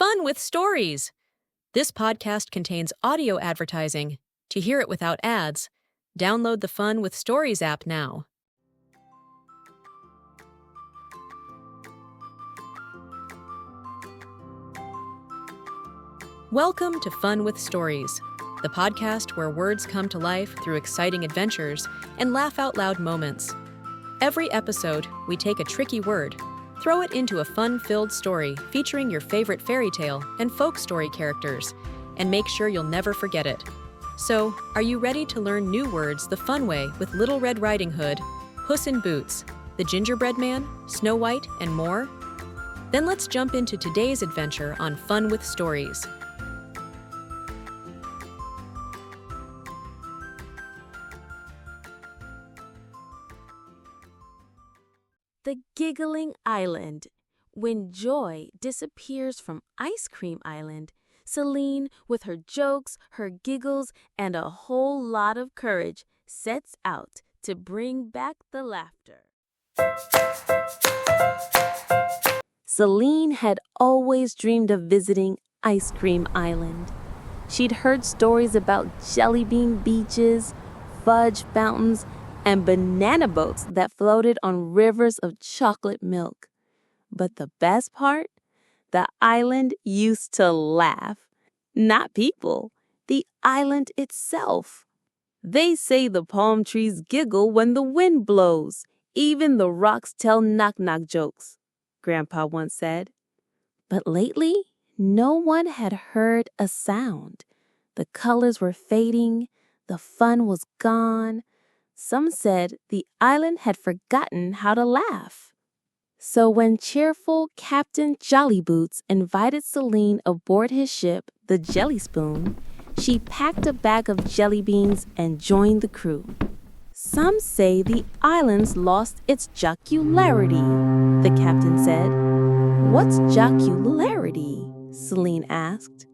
Fun with Stories. This podcast contains audio advertising. To hear it without ads, download the Fun with Stories app now. Welcome to Fun with Stories, the podcast where words come to life through exciting adventures and laugh-out-loud moments. Every episode, we take a tricky word, throw it into a fun-filled story featuring your favorite fairy tale and folk story characters, and make sure you'll never forget it. So, are you ready to learn new words the fun way with Little Red Riding Hood, Puss in Boots, the Gingerbread Man, Snow White, and more? Then let's jump into today's adventure on Fun with Stories. The Giggling Island. When Joy disappears from Ice Cream Island, Selene, with her jokes, her giggles, and a whole lot of courage, sets out to bring back the laughter. Selene had always dreamed of visiting Ice Cream Island. She'd heard stories about jellybean beaches, fudge fountains, and banana boats that floated on rivers of chocolate milk. But the best part? The island used to laugh. Not people, the island itself. They say the palm trees giggle when the wind blows. Even the rocks tell knock-knock jokes, Grandpa once said. But lately, no one had heard a sound. The colors were fading, the fun was gone. Some said the island had forgotten how to laugh. So when cheerful Captain Jollyboots invited Selene aboard his ship, the Jellyspoon, she packed a bag of jelly beans and joined the crew. Some say the island's lost its jocularity, the captain said. What's jocularity? Selene asked.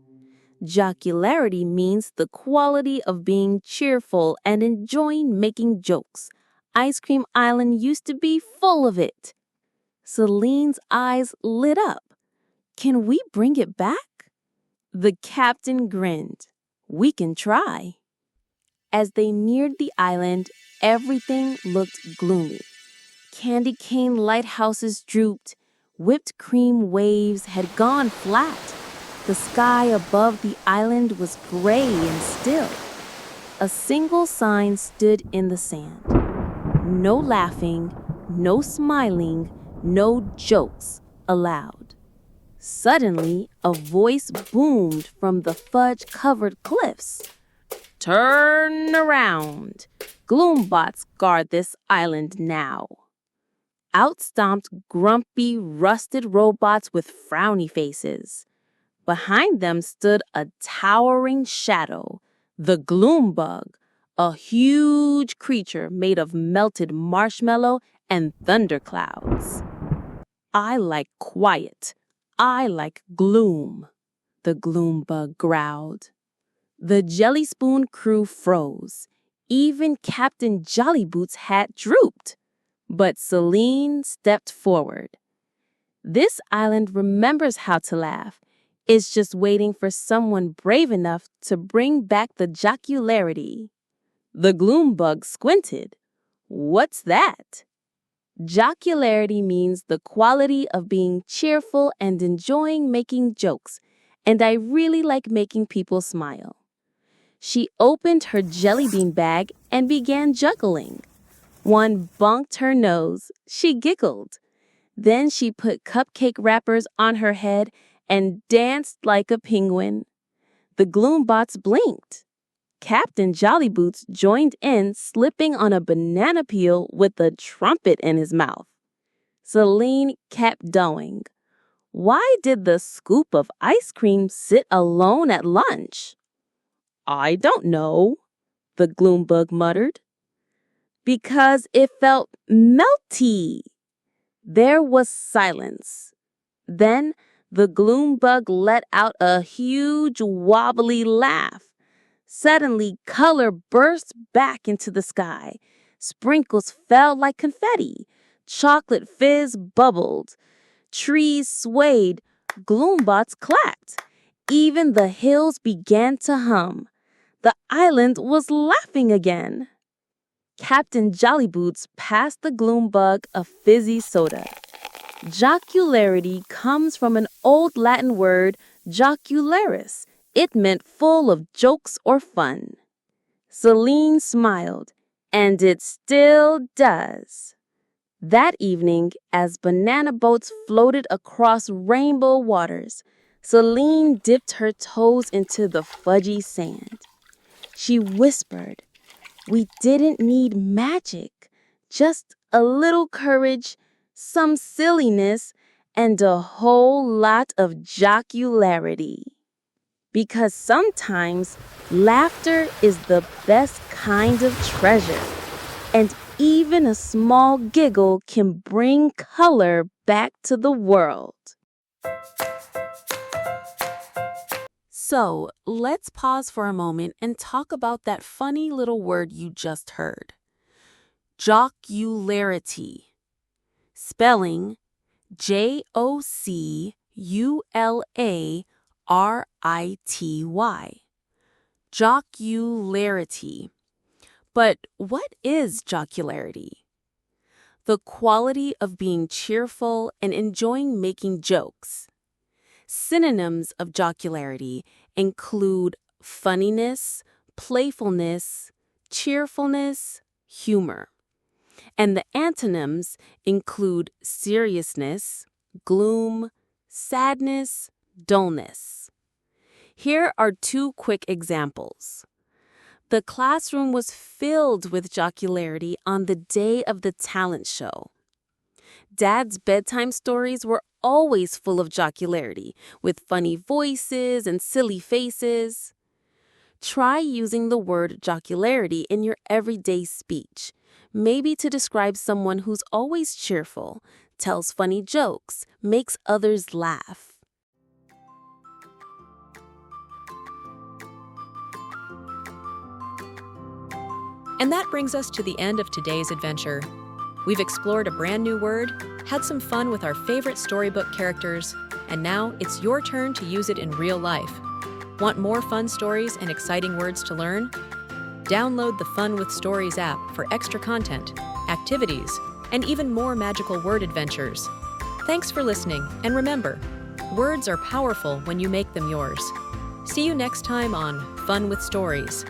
Jocularity means the quality of being cheerful and enjoying making jokes. Ice Cream Island used to be full of it. Selene's eyes lit up. Can we bring it back? The captain grinned. We can try. As they neared the island, everything looked gloomy. Candy cane lighthouses drooped. Whipped cream waves had gone flat. The sky above the island was gray and still. A single sign stood in the sand. No laughing, no smiling, no jokes allowed. Suddenly, a voice boomed from the fudge-covered cliffs. Turn around. Gloombots guard this island now. Out stomped grumpy, rusted robots with frowny faces. Behind them stood a towering shadow, the gloom bug, a huge creature made of melted marshmallow and thunderclouds. I like quiet. I like gloom, the gloom bug growled. The Jellyspoon crew froze. Even Captain Jollyboots' hat drooped. But Selene stepped forward. This island remembers how to laugh. It's just waiting for someone brave enough to bring back the jocularity. The gloom bug squinted. What's that? Jocularity means the quality of being cheerful and enjoying making jokes, and I really like making people smile. She opened her jellybean bag and began juggling. One bonked her nose. She giggled. Then she put cupcake wrappers on her head and danced like a penguin. The Gloombots blinked. Captain Jollyboots joined in, slipping on a banana peel with a trumpet in his mouth. Selene kept going. Why did the scoop of ice cream sit alone at lunch? I don't know, the Gloombug muttered. Because it felt melty. There was silence. Then the gloom bug let out a huge wobbly laugh. Suddenly, color burst back into the sky. Sprinkles fell like confetti. Chocolate fizz bubbled. Trees swayed. Gloombots clapped. Even the hills began to hum. The island was laughing again. Captain Jollyboots passed the gloom bug a fizzy soda. Jocularity comes from an old Latin word, jocularis. It meant full of jokes or fun. Selene smiled, and it still does. That evening, as banana boats floated across rainbow waters, Selene dipped her toes into the fudgy sand. She whispered, "We didn't need magic, just a little courage, some silliness, and a whole lot of jocularity." Because sometimes laughter is the best kind of treasure, and even a small giggle can bring color back to the world. So, let's pause for a moment and talk about that funny little word you just heard. Jocularity. Spelling Jocularity. Jocularity. But what is jocularity? The quality of being cheerful and enjoying making jokes. Synonyms of jocularity include funniness, playfulness, cheerfulness, humor. And the antonyms include seriousness, gloom, sadness, dullness. Here are two quick examples. The classroom was filled with jocularity on the day of the talent show. Dad's bedtime stories were always full of jocularity, with funny voices and silly faces. Try using the word jocularity in your everyday speech, maybe to describe someone who's always cheerful, tells funny jokes, makes others laugh. And that brings us to the end of today's adventure. We've explored a brand new word, had some fun with our favorite storybook characters, and now it's your turn to use it in real life. Want more fun stories and exciting words to learn? Download the Fun with Stories app for extra content, activities, and even more magical word adventures. Thanks for listening, and remember, words are powerful when you make them yours. See you next time on Fun with Stories.